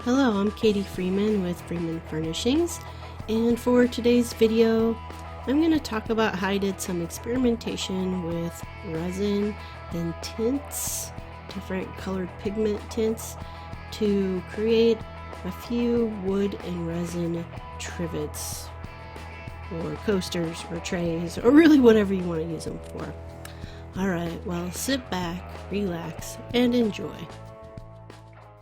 Hello, I'm Katie Freeman with Freeman Furnishings, and for today's video I'm going to talk about how I did some experimentation with resin and tints, different colored pigment tints, to create a few wood and resin trivets or coasters or trays or really whatever you want to use them for. Alright, well, sit back, relax, and enjoy.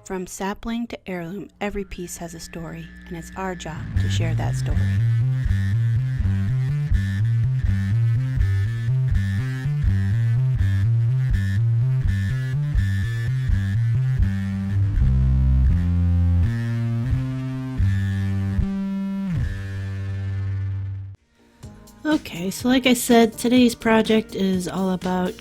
From sapling to heirloom, every piece has a story, and it's our job to share that story. Okay, so like I said, today's project is all about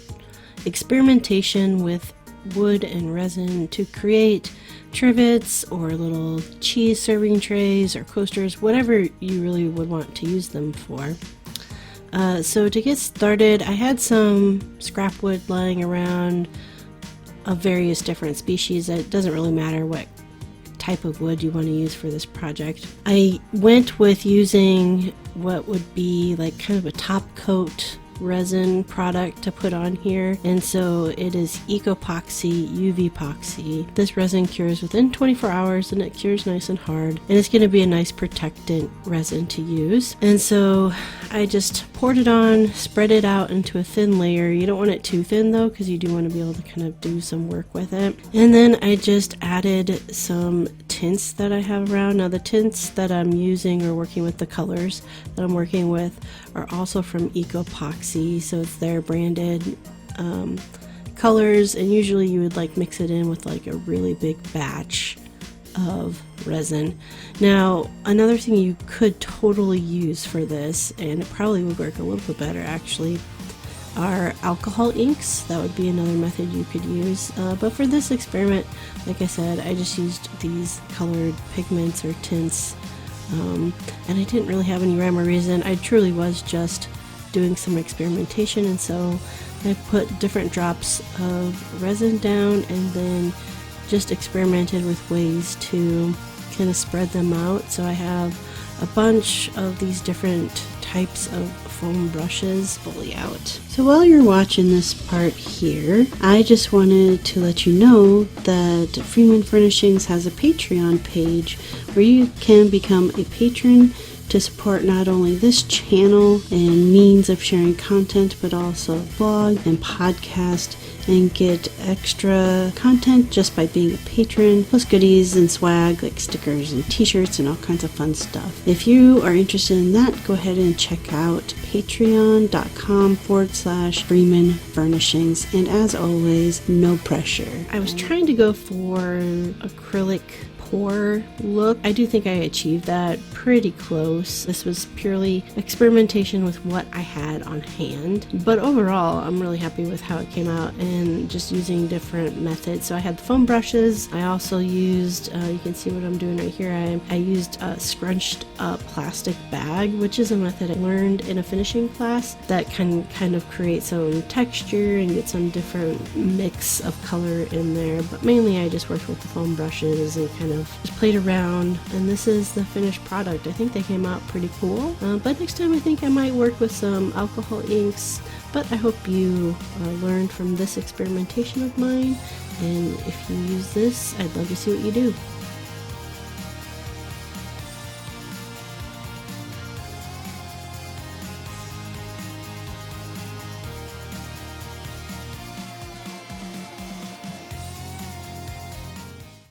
experimentation with wood and resin to create trivets or little cheese serving trays or coasters, whatever you really would want to use them for. So to get started, I had some scrap wood lying around of various different species. It doesn't really matter what type of wood you want to use for this project. I went with using what would be like kind of a top coat resin product to put on here, and so it is Epoxy UV epoxy. This resin cures within 24 hours and it cures nice and hard, and it's going to be a nice protectant resin to use. And so I just poured it on, spread it out into a thin layer. You don't want it too thin though, because you do want to be able to kind of do some work with it. And then I just added some tints that I have around. Now the tints that I'm using or working with, the colors that I'm working with, are also from Epoxy, so it's their branded colors, and usually you would like mix it in with like a really big batch of resin. Now another thing you could totally use for this, and it probably would work a little bit better actually, are alcohol inks. That would be another method you could use, but for this experiment, like I said, I just used these colored pigments or tints, and I didn't really have any rhyme or reason. I truly was just doing some experimentation, and so I put different drops of resin down and then just experimented with ways to kind of spread them out. So I have a bunch of these different types of foam brushes fully out. So while you're watching this part here, I just wanted to let you know that Freeman Furnishings has a Patreon page where you can become a patron to support not only this channel and means of sharing content, but also blog and podcast, and get extra content just by being a patron, plus goodies and swag like stickers and t-shirts and all kinds of fun stuff. If you are interested in that, go ahead and check out patreon.com/Freeman Furnishings, and as always, no pressure. I was trying to go for acrylic pour look. I do think I achieved that pretty close. This was purely experimentation with what I had on hand, but overall I'm really happy with how it came out and just using different methods. So I had the foam brushes. I also used, you can see what I'm doing right here, I used a scrunched up plastic bag, which is a method I learned in a finishing class that can kind of create some texture and get some different mix of color in there, but mainly I just worked with the foam brushes and kind of just played around, and this is the finished product. I think they came out pretty cool, but next time I think I might work with some alcohol inks. But I hope you learned from this experimentation of mine, and if you use this, I'd love to see what you do.